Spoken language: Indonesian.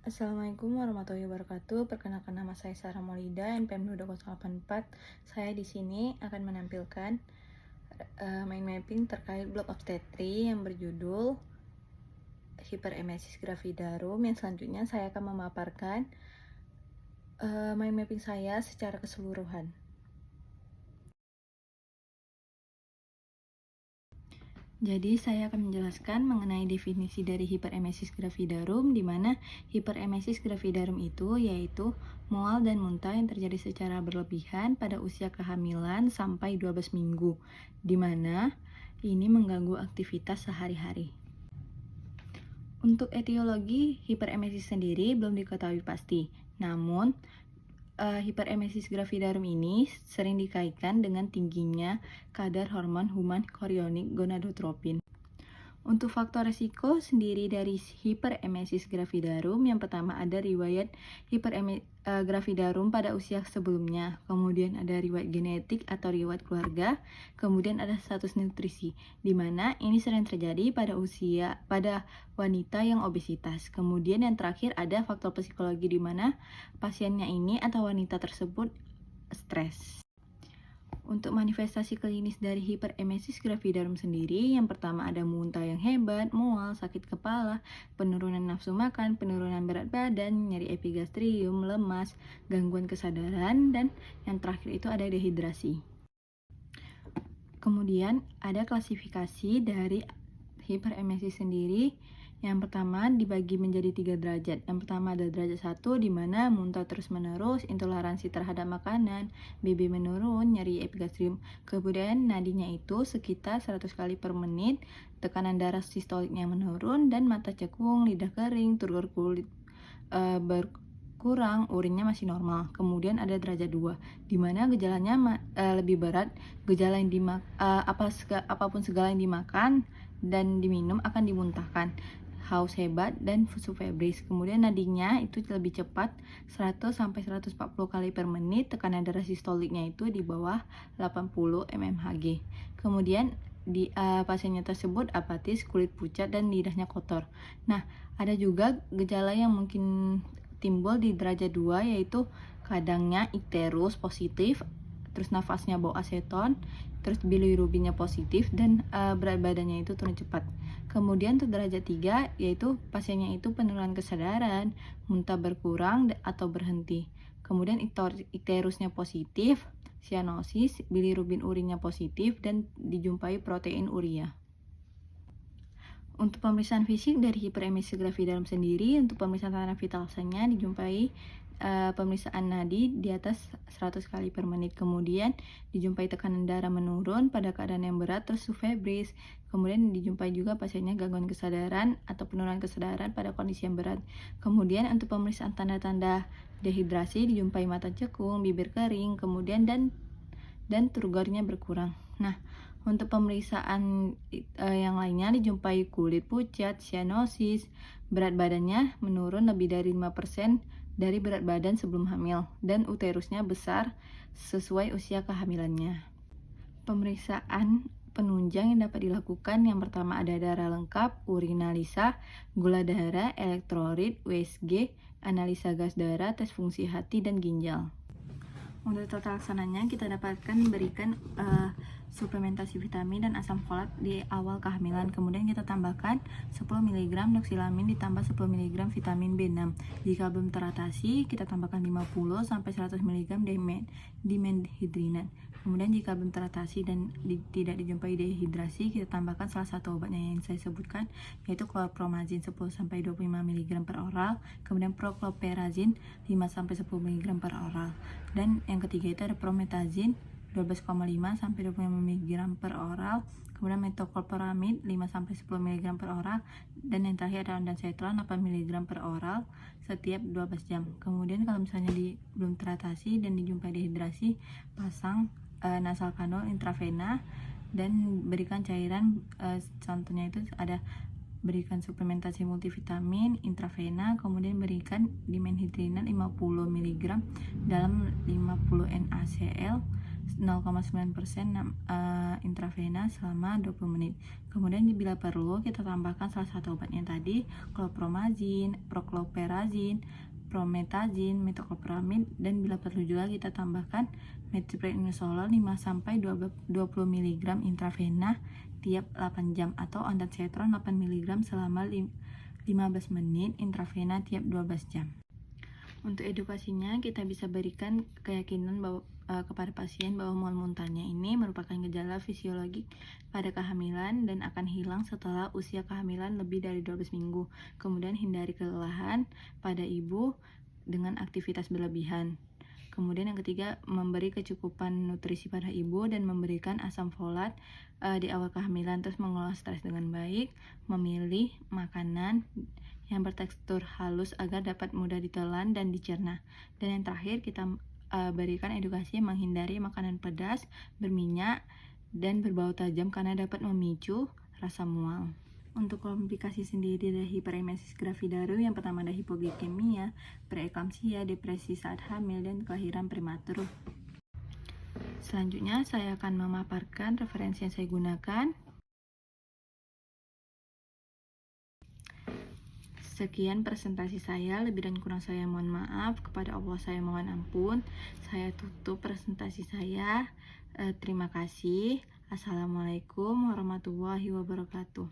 Assalamualaikum warahmatullahi wabarakatuh. Perkenalkan nama saya Sarah Maulida, NPM 22084. Saya di sini akan menampilkan mind mapping terkait blok obstetri yang berjudul Hyperemesis gravidarum. Yang selanjutnya saya akan memaparkan mind mapping saya secara keseluruhan. Jadi saya akan menjelaskan mengenai definisi dari hiperemesis gravidarum, di mana hiperemesis gravidarum itu yaitu mual dan muntah yang terjadi secara berlebihan pada usia kehamilan sampai 12 minggu, di mana ini mengganggu aktivitas sehari-hari. Untuk etiologi hiperemesis sendiri belum diketahui pasti, namun hiperemesis gravidarum ini sering dikaitkan dengan tingginya kadar hormon human chorionic gonadotropin. Untuk faktor risiko sendiri dari hiperemesis gravidarum, yang pertama ada riwayat gravidarum pada usia sebelumnya, kemudian ada riwayat genetik atau riwayat keluarga, kemudian ada status nutrisi, di mana ini sering terjadi pada wanita yang obesitas. Kemudian yang terakhir ada faktor psikologi, di mana pasiennya ini atau wanita tersebut stres. Untuk manifestasi klinis dari hiperemesis gravidarum sendiri, yang pertama ada muntah yang hebat, mual, sakit kepala, penurunan nafsu makan, penurunan berat badan, nyeri epigastrium, lemas, gangguan kesadaran, dan yang terakhir itu ada dehidrasi. Kemudian ada klasifikasi dari hiperemesis sendiri. Yang pertama dibagi menjadi 3 derajat. Yang pertama ada derajat 1, di mana muntah terus-menerus, intoleransi terhadap makanan, BB menurun, nyeri epigastrium. Kemudian nadinya itu sekitar 100 kali per menit, tekanan darah sistoliknya menurun, dan mata cekung, lidah kering, turgor kulit berkurang, urinnya masih normal. Kemudian ada derajat 2, di mana gejalanya lebih berat. Gejala yang apapun segala yang dimakan dan diminum akan dimuntahkan, haus hebat, dan fusu febris. Kemudian nadinya itu lebih cepat, 100 sampai 140 kali per menit, tekanan darah sistoliknya itu di bawah 80 mmHg. Kemudian pasiennya tersebut apatis, kulit pucat, dan lidahnya kotor. Nah, ada juga gejala yang mungkin timbul di derajat 2, yaitu kadangnya ikterus positif, terus nafasnya bau aseton, terus bilirubinnya positif, dan berat badannya itu turun cepat. Kemudian untuk derajat 3, yaitu pasiennya itu penurunan kesadaran, muntah berkurang atau berhenti. Kemudian ikterusnya positif, sianosis, bilirubin urinnya positif, dan dijumpai protein urea. Untuk pemeriksaan fisik dari hiperemesis gravidarum sendiri, untuk pemeriksaan tekanan vitalsanya dijumpai pemeriksaan nadi di atas 100 kali per menit. Kemudian dijumpai tekanan darah menurun pada keadaan yang berat, terus febris. Kemudian dijumpai juga pasiennya gangguan kesadaran atau penurunan kesadaran pada kondisi yang berat. Kemudian untuk pemeriksaan tanda-tanda dehidrasi dijumpai mata cekung, bibir kering, kemudian dan turgornya berkurang. Nah, untuk pemeriksaan yang lainnya dijumpai kulit pucat, sianosis, berat badannya menurun lebih dari 5% dari berat badan sebelum hamil, dan uterusnya besar sesuai usia kehamilannya. Pemeriksaan penunjang yang dapat dilakukan, yang pertama ada darah lengkap, urinalisa, gula darah, elektrolit, USG, analisa gas darah, tes fungsi hati, dan ginjal. Untuk tata laksananya, kita dapatkan berikan suplementasi vitamin dan asam folat di awal kehamilan. Kemudian kita tambahkan 10 mg doxilamin ditambah 10 mg vitamin B6. Jika belum teratasi, kita tambahkan 50 sampai 100 mg dimethylhidrinat. Kemudian jika belum teratasi dan tidak dijumpai dehidrasi, kita tambahkan salah satu obatnya yang saya sebutkan, yaitu chlorpromazine 10 sampai 25 mg per oral, kemudian prochlorperazine 5 sampai 10 mg per oral. Dan yang ketiga itu ada promethazine 12,5 sampai 25 mg per oral, kemudian metoclopramide 5 sampai 10 mg per oral, dan yang terakhir ada ondansetron 8 mg per oral setiap 12 jam. Kemudian kalau misalnya belum teratasi dan dijumpai dehidrasi, pasang nasal kanul intravena dan berikan cairan, contohnya itu ada berikan suplementasi multivitamin intravena, kemudian berikan dimethylhidrinat 50 mg dalam 50 NaCl 0,9% intravena selama 20 menit. Kemudian bila perlu kita tambahkan salah satu obatnya tadi, chlorpromazine, prochlorperazine, promethazine, metoclopramid, dan bila perlu juga kita tambahkan methylprednisolone 5-20 mg intravena tiap 8 jam atau ondansetron 8 mg selama 15 menit intravena tiap 12 jam. Untuk edukasinya, kita bisa berikan keyakinan bahwa kepada pasien bahwa mual muntahnya ini merupakan gejala fisiologik pada kehamilan dan akan hilang setelah usia kehamilan lebih dari 12 minggu. Kemudian hindari kelelahan pada ibu dengan aktivitas berlebihan. Kemudian yang ketiga, memberi kecukupan nutrisi pada ibu dan memberikan asam folat di awal kehamilan, terus mengolah stres dengan baik, memilih makanan yang bertekstur halus agar dapat mudah ditelan dan dicerna. Dan yang terakhir, kita berikan edukasi menghindari makanan pedas, berminyak, dan berbau tajam karena dapat memicu rasa mual. Untuk komplikasi sendiri dari hiperemesis gravidarum, yang pertama ada hipoglikemia, preeklamsia, depresi saat hamil, dan kelahiran prematur. Selanjutnya saya akan memaparkan referensi yang saya gunakan. Sekian presentasi saya, lebih dan kurang saya mohon maaf, kepada Allah saya mohon ampun. Saya tutup presentasi saya. Terima kasih. Assalamualaikum warahmatullahi wabarakatuh.